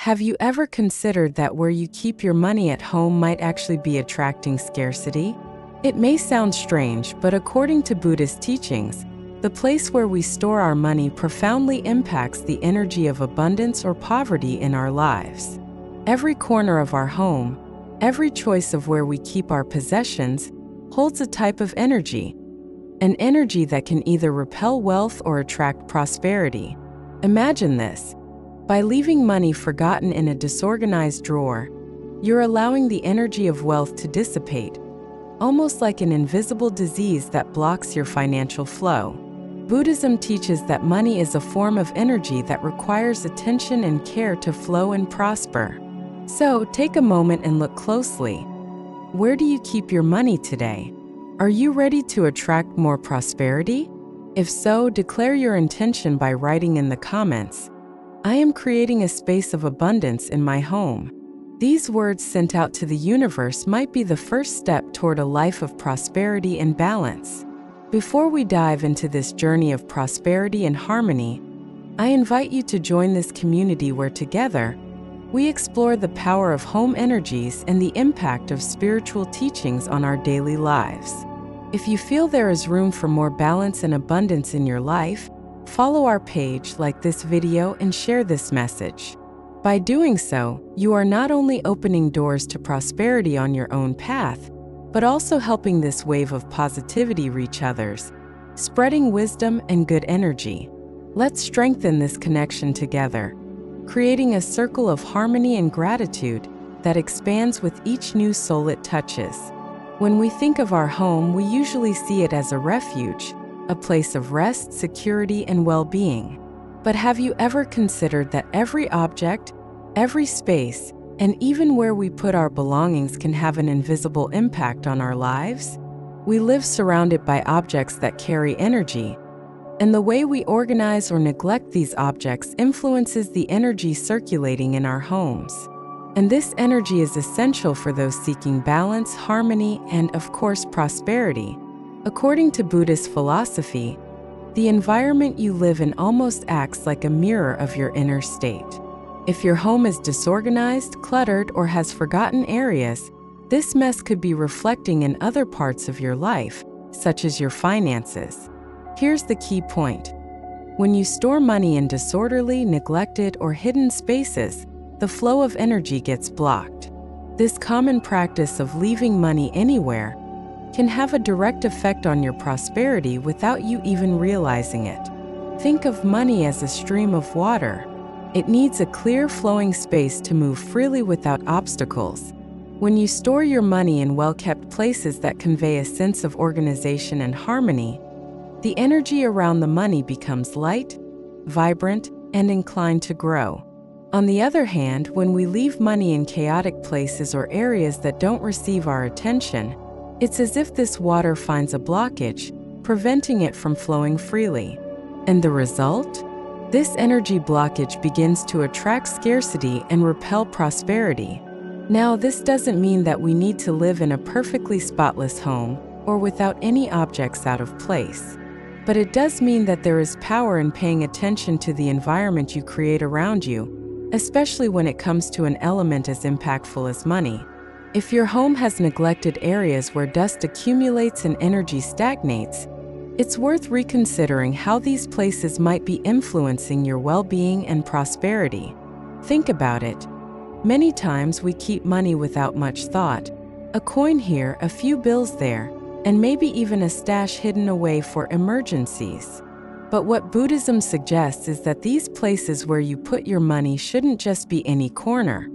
Have you ever considered that where you keep your money at home might actually be attracting scarcity? It may sound strange, but according to Buddhist teachings, the place where we store our money profoundly impacts the energy of abundance or poverty in our lives. Every corner of our home, every choice of where we keep our possessions, holds a type of energy, an energy that can either repel wealth or attract prosperity. Imagine this. By leaving money forgotten in a disorganized drawer, you're allowing the energy of wealth to dissipate, almost like an invisible disease that blocks your financial flow. Buddhism teaches that money is a form of energy that requires attention and care to flow and prosper. So, take a moment and look closely. Where do you keep your money today? Are you ready to attract more prosperity? If so, declare your intention by writing in the comments, "I am creating a space of abundance in my home." These words sent out to the universe might be the first step toward a life of prosperity and balance. Before we dive into this journey of prosperity and harmony, I invite you to join this community where together, we explore the power of home energies and the impact of spiritual teachings on our daily lives. If you feel there is room for more balance and abundance in your life, follow our page, like this video, and share this message. By doing so, you are not only opening doors to prosperity on your own path, but also helping this wave of positivity reach others, spreading wisdom and good energy. Let's strengthen this connection together, creating a circle of harmony and gratitude that expands with each new soul it touches. When we think of our home, we usually see it as a refuge, a place of rest, security, and well-being. But have you ever considered that every object, every space, and even where we put our belongings can have an invisible impact on our lives? We live surrounded by objects that carry energy, and the way we organize or neglect these objects influences the energy circulating in our homes. And this energy is essential for those seeking balance, harmony, and, of course, prosperity. According to Buddhist philosophy, the environment you live in almost acts like a mirror of your inner state. If your home is disorganized, cluttered, or has forgotten areas, this mess could be reflecting in other parts of your life, such as your finances. Here's the key point. When you store money in disorderly, neglected, or hidden spaces, the flow of energy gets blocked. This common practice of leaving money anywhere can have a direct effect on your prosperity without you even realizing it. Think of money as a stream of water. It needs a clear, flowing space to move freely without obstacles. When you store your money in well-kept places that convey a sense of organization and harmony, the energy around the money becomes light, vibrant, and inclined to grow. On the other hand, when we leave money in chaotic places or areas that don't receive our attention, it's as if this water finds a blockage, preventing it from flowing freely. And the result? This energy blockage begins to attract scarcity and repel prosperity. Now, this doesn't mean that we need to live in a perfectly spotless home or without any objects out of place. But it does mean that there is power in paying attention to the environment you create around you, especially when it comes to an element as impactful as money. If your home has neglected areas where dust accumulates and energy stagnates, it's worth reconsidering how these places might be influencing your well-being and prosperity. Think about it. Many times we keep money without much thought, a coin here, a few bills there, and maybe even a stash hidden away for emergencies. But what Buddhism suggests is that these places where you put your money shouldn't just be any corner,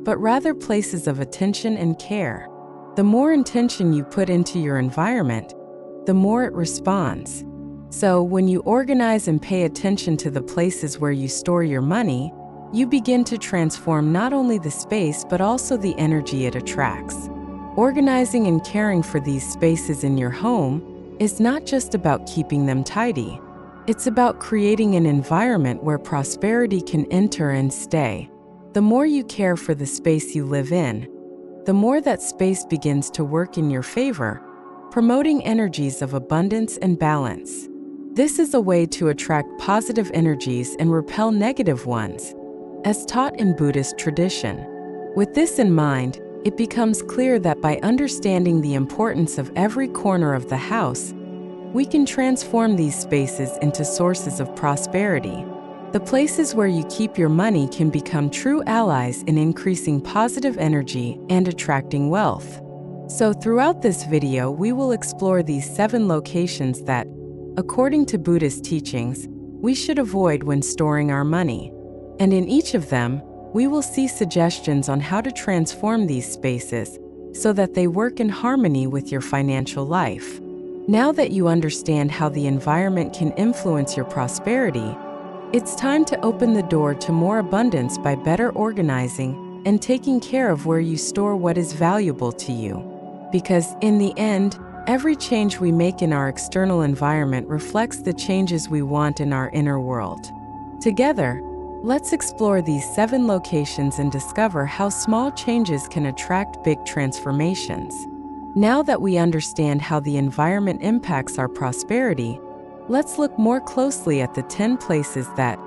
but rather places of attention and care. The more intention you put into your environment, the more it responds. So, when you organize and pay attention to the places where you store your money, you begin to transform not only the space but also the energy it attracts. Organizing and caring for these spaces in your home is not just about keeping them tidy. It's about creating an environment where prosperity can enter and stay. The more you care for the space you live in, the more that space begins to work in your favor, promoting energies of abundance and balance. This is a way to attract positive energies and repel negative ones, as taught in Buddhist tradition. With this in mind, it becomes clear that by understanding the importance of every corner of the house, we can transform these spaces into sources of prosperity. The places where you keep your money can become true allies in increasing positive energy and attracting wealth. So throughout this video, we will explore these 7 locations that, according to Buddhist teachings, we should avoid when storing our money. And in each of them, we will see suggestions on how to transform these spaces so that they work in harmony with your financial life. Now that you understand how the environment can influence your prosperity, it's time to open the door to more abundance by better organizing and taking care of where you store what is valuable to you. Because in the end, every change we make in our external environment reflects the changes we want in our inner world. Together, let's explore these 7 locations and discover how small changes can attract big transformations. Now that we understand how the environment impacts our prosperity, let's look more closely at the 10 places that,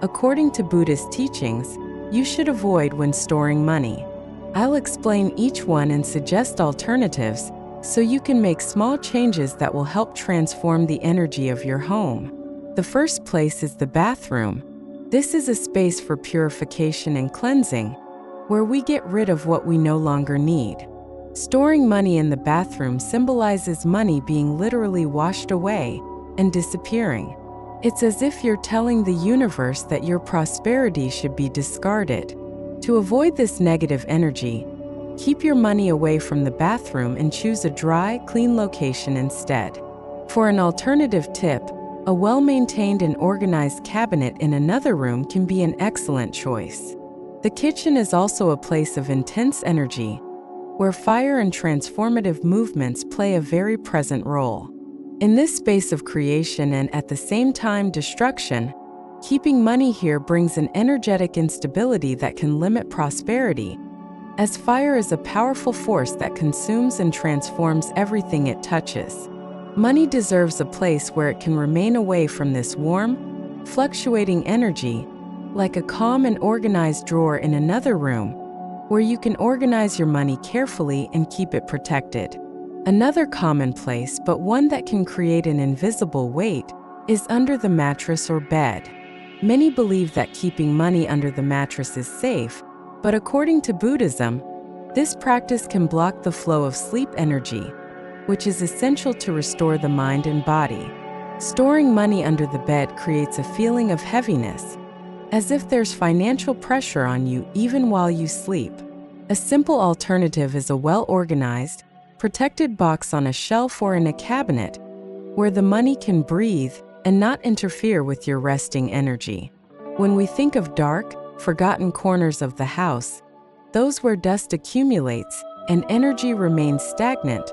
according to Buddhist teachings, you should avoid when storing money. I'll explain each one and suggest alternatives so you can make small changes that will help transform the energy of your home. The first place is the bathroom. This is a space for purification and cleansing, where we get rid of what we no longer need. Storing money in the bathroom symbolizes money being literally washed away and disappearing. It's as if you're telling the universe that your prosperity should be discarded. To avoid this negative energy, keep your money away from the bathroom and choose a dry, clean location instead. For an alternative tip, a well-maintained and organized cabinet in another room can be an excellent choice. The kitchen is also a place of intense energy, where fire and transformative movements play a very present role. In this space of creation and at the same time destruction, keeping money here brings an energetic instability that can limit prosperity, as fire is a powerful force that consumes and transforms everything it touches. Money deserves a place where it can remain away from this warm, fluctuating energy, like a calm and organized drawer in another room, where you can organize your money carefully and keep it protected. Another common place, but one that can create an invisible weight, is under the mattress or bed. Many believe that keeping money under the mattress is safe, but according to Buddhism, this practice can block the flow of sleep energy, which is essential to restore the mind and body. Storing money under the bed creates a feeling of heaviness, as if there's financial pressure on you even while you sleep. A simple alternative is a well-organized, protected box on a shelf or in a cabinet, where the money can breathe and not interfere with your resting energy. When we think of dark, forgotten corners of the house, those where dust accumulates and energy remains stagnant,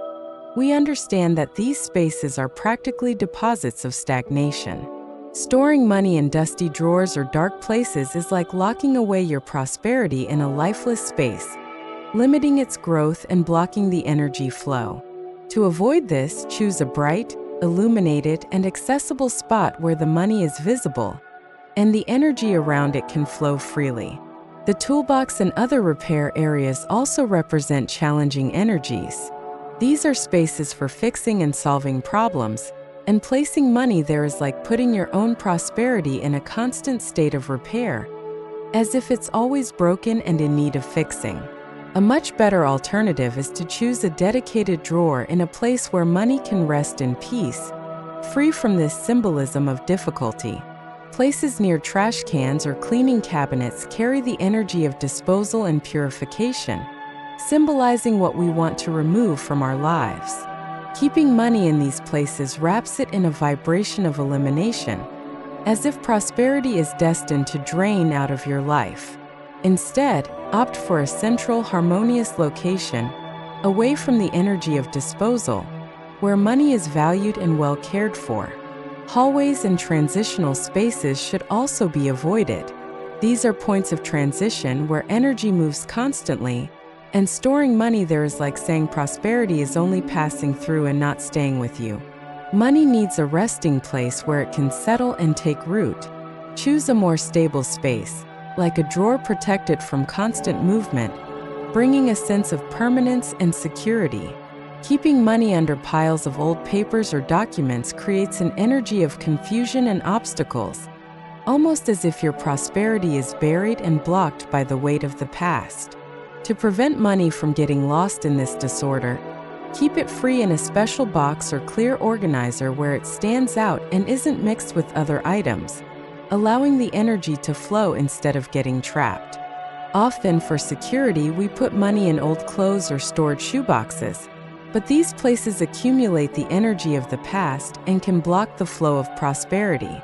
we understand that these spaces are practically deposits of stagnation. Storing money in dusty drawers or dark places is like locking away your prosperity in a lifeless space, limiting its growth and blocking the energy flow. To avoid this, choose a bright, illuminated, and accessible spot where the money is visible, and the energy around it can flow freely. The toolbox and other repair areas also represent challenging energies. These are spaces for fixing and solving problems, and placing money there is like putting your own prosperity in a constant state of repair, as if it's always broken and in need of fixing. A much better alternative is to choose a dedicated drawer in a place where money can rest in peace, free from this symbolism of difficulty. Places near trash cans or cleaning cabinets carry the energy of disposal and purification, symbolizing what we want to remove from our lives. Keeping money in these places wraps it in a vibration of elimination, as if prosperity is destined to drain out of your life. Instead, opt for a central, harmonious location, away from the energy of disposal, where money is valued and well cared for. Hallways and transitional spaces should also be avoided. These are points of transition where energy moves constantly, and storing money there is like saying prosperity is only passing through and not staying with you. Money needs a resting place where it can settle and take root. Choose a more stable space, like a drawer protected from constant movement, bringing a sense of permanence and security. Keeping money under piles of old papers or documents creates an energy of confusion and obstacles, almost as if your prosperity is buried and blocked by the weight of the past. To prevent money from getting lost in this disorder, keep it free in a special box or clear organizer where it stands out and isn't mixed with other items, allowing the energy to flow instead of getting trapped. Often, for security, we put money in old clothes or stored shoeboxes, but these places accumulate the energy of the past and can block the flow of prosperity.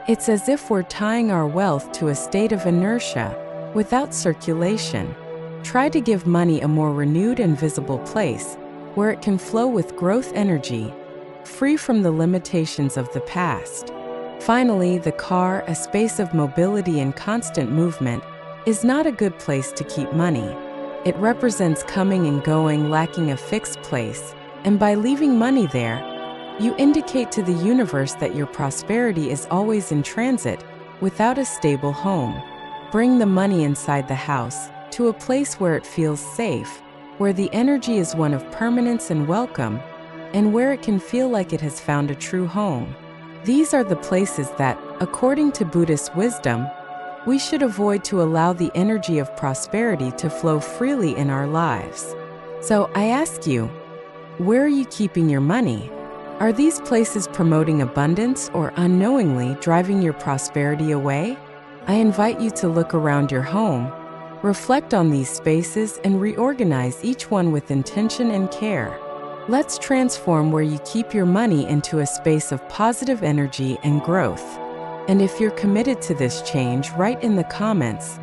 It's as if we're tying our wealth to a state of inertia, without circulation. Try to give money a more renewed and visible place, where it can flow with growth energy, free from the limitations of the past. Finally, the car, a space of mobility and constant movement, is not a good place to keep money. It represents coming and going, lacking a fixed place, and by leaving money there, you indicate to the universe that your prosperity is always in transit, without a stable home. Bring the money inside the house, to a place where it feels safe, where the energy is one of permanence and welcome, and where it can feel like it has found a true home. These are the places that, according to Buddhist wisdom, we should avoid to allow the energy of prosperity to flow freely in our lives. So I ask you, where are you keeping your money? Are these places promoting abundance or unknowingly driving your prosperity away? I invite you to look around your home, reflect on these spaces, and reorganize each one with intention and care. Let's transform where you keep your money into a space of positive energy and growth. And if you're committed to this change, write in the comments,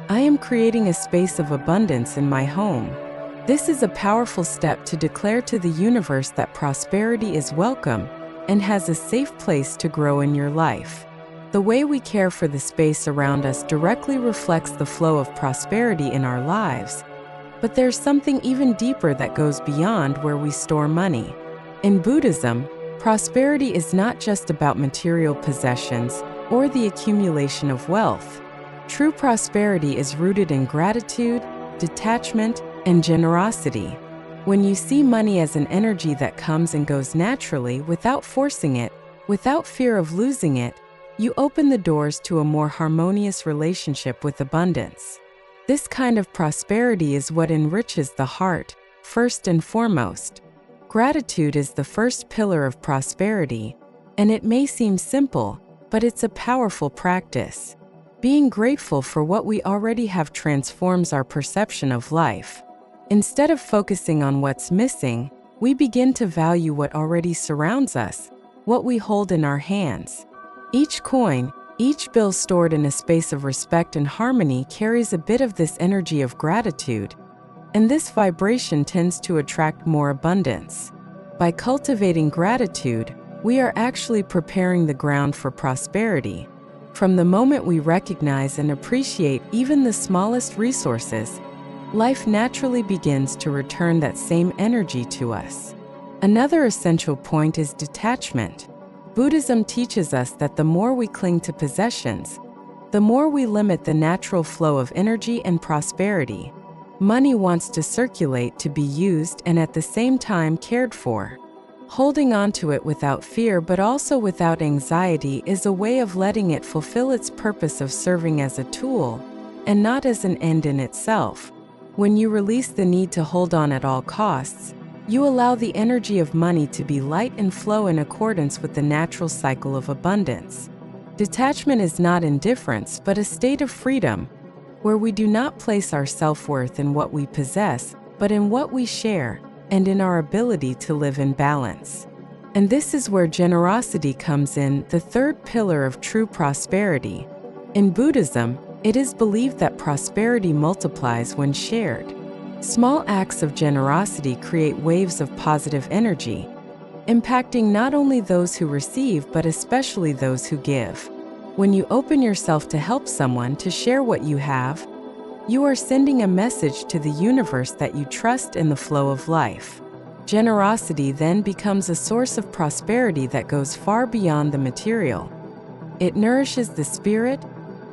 "I am creating a space of abundance in my home." This is a powerful step to declare to the universe that prosperity is welcome and has a safe place to grow in your life. The way we care for the space around us directly reflects the flow of prosperity in our lives. But there's something even deeper that goes beyond where we store money. In Buddhism, prosperity is not just about material possessions or the accumulation of wealth. True prosperity is rooted in gratitude, detachment, and generosity. When you see money as an energy that comes and goes naturally without forcing it, without fear of losing it, you open the doors to a more harmonious relationship with abundance. This kind of prosperity is what enriches the heart, first and foremost. Gratitude is the first pillar of prosperity, and it may seem simple, but it's a powerful practice. Being grateful for what we already have transforms our perception of life. Instead of focusing on what's missing, we begin to value what already surrounds us, what we hold in our hands. Each coin, each bill stored in a space of respect and harmony carries a bit of this energy of gratitude, and this vibration tends to attract more abundance. By cultivating gratitude, we are actually preparing the ground for prosperity. From the moment we recognize and appreciate even the smallest resources, life naturally begins to return that same energy to us. Another essential point is detachment. Buddhism teaches us that the more we cling to possessions, the more we limit the natural flow of energy and prosperity. Money wants to circulate, to be used, and at the same time cared for. Holding on to it without fear but also without anxiety is a way of letting it fulfill its purpose of serving as a tool, and not as an end in itself. When you release the need to hold on at all costs, you allow the energy of money to be light and flow in accordance with the natural cycle of abundance. Detachment is not indifference, but a state of freedom, where we do not place our self-worth in what we possess, but in what we share, and in our ability to live in balance. And this is where generosity comes in, the third pillar of true prosperity. In Buddhism, it is believed that prosperity multiplies when shared. Small acts of generosity create waves of positive energy, impacting not only those who receive but especially those who give. When you open yourself to help someone, to share what you have, you are sending a message to the universe that you trust in the flow of life. Generosity then becomes a source of prosperity that goes far beyond the material. It nourishes the spirit,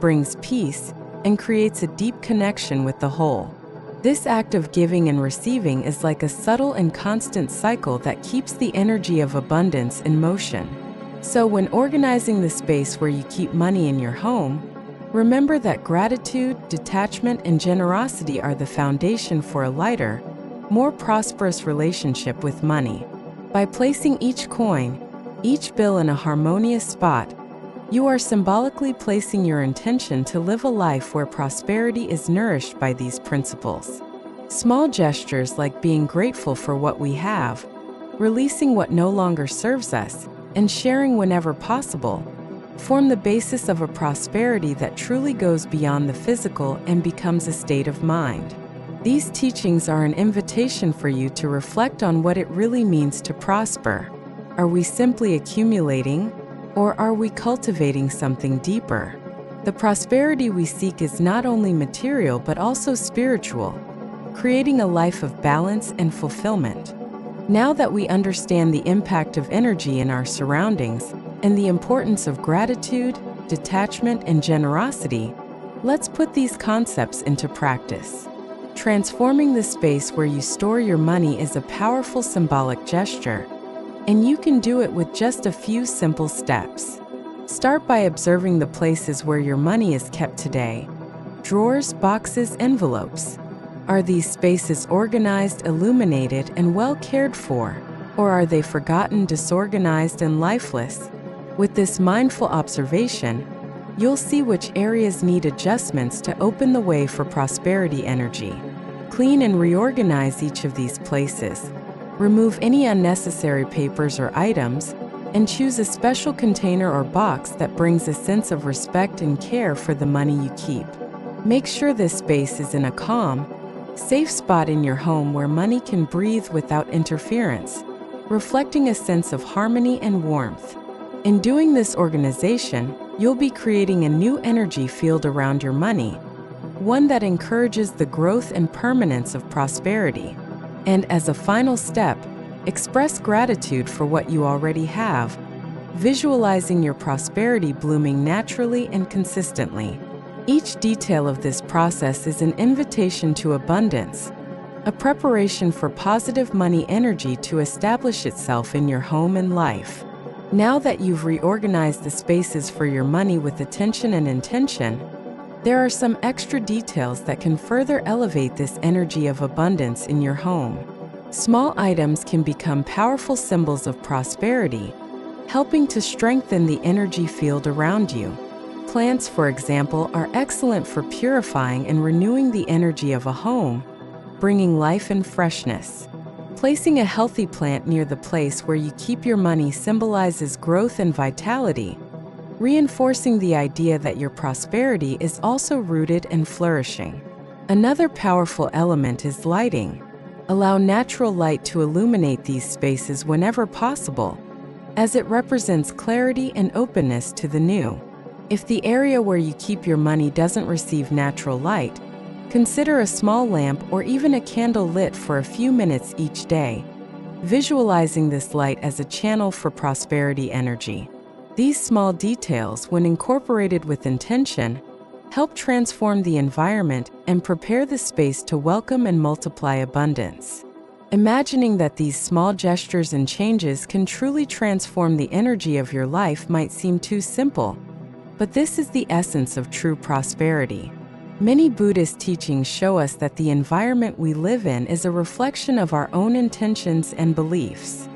brings peace, and creates a deep connection with the whole. This act of giving and receiving is like a subtle and constant cycle that keeps the energy of abundance in motion. So when organizing the space where you keep money in your home, remember that gratitude, detachment, and generosity are the foundation for a lighter, more prosperous relationship with money. By placing each coin, each bill in a harmonious spot, you are symbolically placing your intention to live a life where prosperity is nourished by these principles. Small gestures like being grateful for what we have, releasing what no longer serves us, and sharing whenever possible, form the basis of a prosperity that truly goes beyond the physical and becomes a state of mind. These teachings are an invitation for you to reflect on what it really means to prosper. Are we simply accumulating, or are we cultivating something deeper? The prosperity we seek is not only material but also spiritual, creating a life of balance and fulfillment. Now that we understand the impact of energy in our surroundings and the importance of gratitude, detachment, and generosity, let's put these concepts into practice. Transforming the space where you store your money is a powerful symbolic gesture, and you can do it with just a few simple steps. Start by observing the places where your money is kept today. Drawers, boxes, envelopes. Are these spaces organized, illuminated, and well cared for, or are they forgotten, disorganized, and lifeless? With this mindful observation, you'll see which areas need adjustments to open the way for prosperity energy. Clean and reorganize each of these places. Remove any unnecessary papers or items, and choose a special container or box that brings a sense of respect and care for the money you keep. Make sure this space is in a calm, safe spot in your home where money can breathe without interference, reflecting a sense of harmony and warmth. In doing this organization, you'll be creating a new energy field around your money, one that encourages the growth and permanence of prosperity. And as a final step, express gratitude for what you already have, visualizing your prosperity blooming naturally and consistently. Each detail of this process is an invitation to abundance, a preparation for positive money energy to establish itself in your home and life. Now that you've reorganized the spaces for your money with attention and intention, there are some extra details that can further elevate this energy of abundance in your home. Small items can become powerful symbols of prosperity, helping to strengthen the energy field around you. Plants, for example, are excellent for purifying and renewing the energy of a home, bringing life and freshness. Placing a healthy plant near the place where you keep your money symbolizes growth and vitality, reinforcing the idea that your prosperity is also rooted and flourishing. Another powerful element is lighting. Allow natural light to illuminate these spaces whenever possible, as it represents clarity and openness to the new. If the area where you keep your money doesn't receive natural light, consider a small lamp or even a candle lit for a few minutes each day, visualizing this light as a channel for prosperity energy. These small details, when incorporated with intention, help transform the environment and prepare the space to welcome and multiply abundance. Imagining that these small gestures and changes can truly transform the energy of your life might seem too simple, but this is the essence of true prosperity. Many Buddhist teachings show us that the environment we live in is a reflection of our own intentions and beliefs.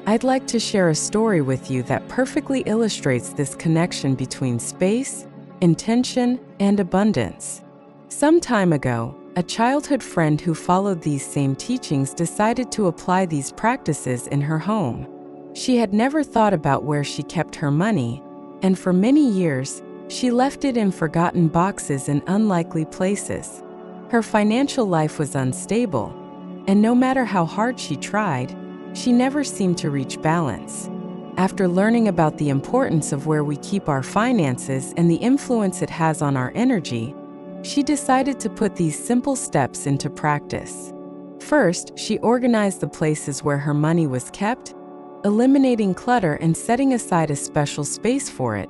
I'd like to share a story with you that perfectly illustrates this connection between space, intention, and abundance. Some time ago, a childhood friend who followed these same teachings decided to apply these practices in her home. She had never thought about where she kept her money, and for many years, she left it in forgotten boxes in unlikely places. Her financial life was unstable, and no matter how hard she tried, she never seemed to reach balance. After learning about the importance of where we keep our finances and the influence it has on our energy, she decided to put these simple steps into practice. First, she organized the places where her money was kept, eliminating clutter and setting aside a special space for it,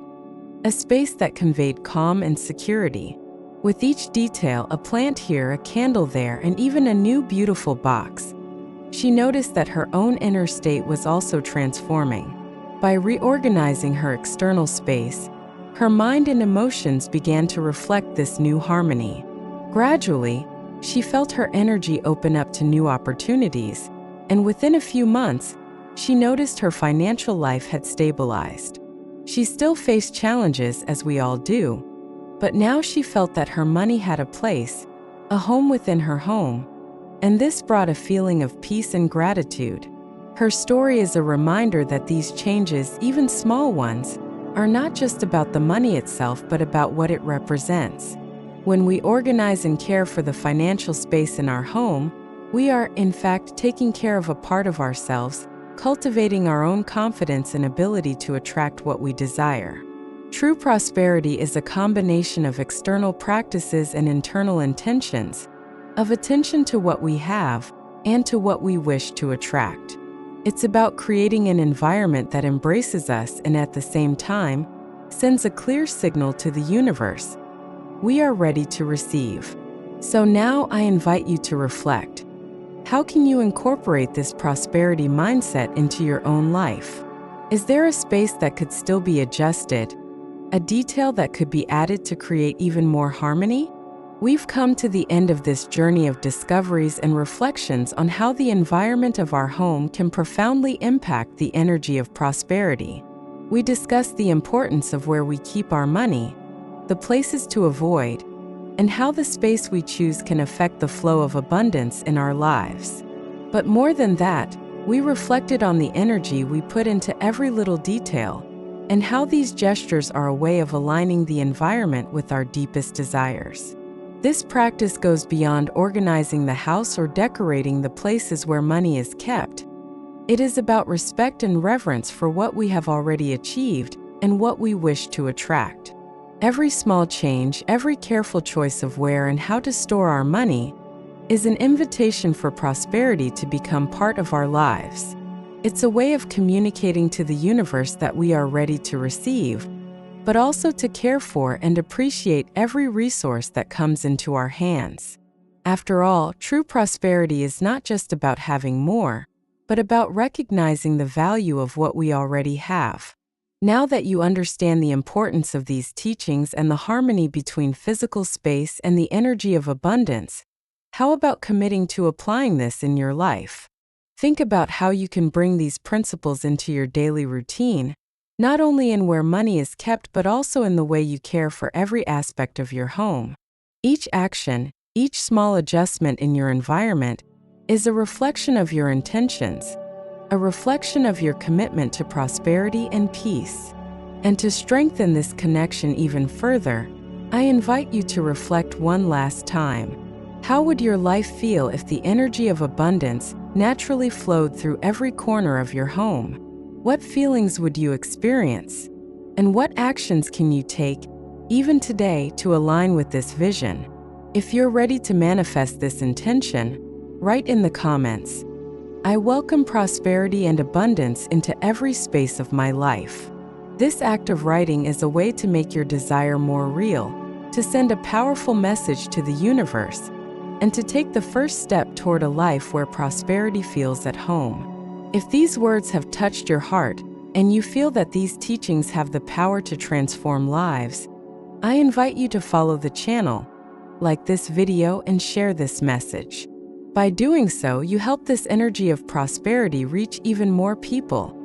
a space that conveyed calm and security. With each detail, a plant here, a candle there, and even a new beautiful box, she noticed that her own inner state was also transforming. By reorganizing her external space, her mind and emotions began to reflect this new harmony. Gradually, she felt her energy open up to new opportunities, and within a few months, she noticed her financial life had stabilized. She still faced challenges, as we all do, but now she felt that her money had a place, a home within her home, and this brought a feeling of peace and gratitude. Her story is a reminder that these changes, even small ones, are not just about the money itself, but about what it represents. When we organize and care for the financial space in our home, we are, in fact, taking care of a part of ourselves, cultivating our own confidence and ability to attract what we desire. True prosperity is a combination of external practices and internal intentions, of attention to what we have and to what we wish to attract. It's about creating an environment that embraces us and at the same time sends a clear signal to the universe. We are ready to receive. So now I invite you to reflect. How can you incorporate this prosperity mindset into your own life? Is there a space that could still be adjusted? A detail that could be added to create even more harmony? We've come to the end of this journey of discoveries and reflections on how the environment of our home can profoundly impact the energy of prosperity. We discussed the importance of where we keep our money, the places to avoid, and how the space we choose can affect the flow of abundance in our lives. But more than that, we reflected on the energy we put into every little detail, and how these gestures are a way of aligning the environment with our deepest desires. This practice goes beyond organizing the house or decorating the places where money is kept. It is about respect and reverence for what we have already achieved and what we wish to attract. Every small change, every careful choice of where and how to store our money is an invitation for prosperity to become part of our lives. It's a way of communicating to the universe that we are ready to receive, but also to care for and appreciate every resource that comes into our hands. After all, true prosperity is not just about having more, but about recognizing the value of what we already have. Now that you understand the importance of these teachings and the harmony between physical space and the energy of abundance, how about committing to applying this in your life? Think about how you can bring these principles into your daily routine, not only in where money is kept, but also in the way you care for every aspect of your home. Each action, each small adjustment in your environment is a reflection of your intentions, a reflection of your commitment to prosperity and peace. And to strengthen this connection even further, I invite you to reflect one last time. How would your life feel if the energy of abundance naturally flowed through every corner of your home? What feelings would you experience? And what actions can you take, even today, to align with this vision? If you're ready to manifest this intention, write in the comments, "I welcome prosperity and abundance into every space of my life." This act of writing is a way to make your desire more real, to send a powerful message to the universe, and to take the first step toward a life where prosperity feels at home. If these words have touched your heart, and you feel that these teachings have the power to transform lives, I invite you to follow the channel, like this video, and share this message. By doing so, you help this energy of prosperity reach even more people,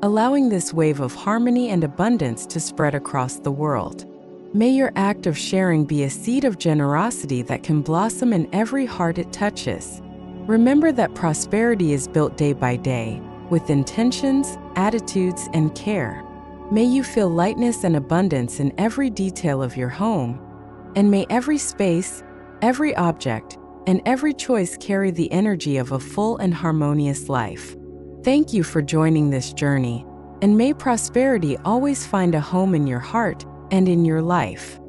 allowing this wave of harmony and abundance to spread across the world. May your act of sharing be a seed of generosity that can blossom in every heart it touches. Remember that prosperity is built day by day, with intentions, attitudes, and care. May you feel lightness and abundance in every detail of your home, and may every space, every object, and every choice carry the energy of a full and harmonious life. Thank you for joining this journey, and may prosperity always find a home in your heart and in your life.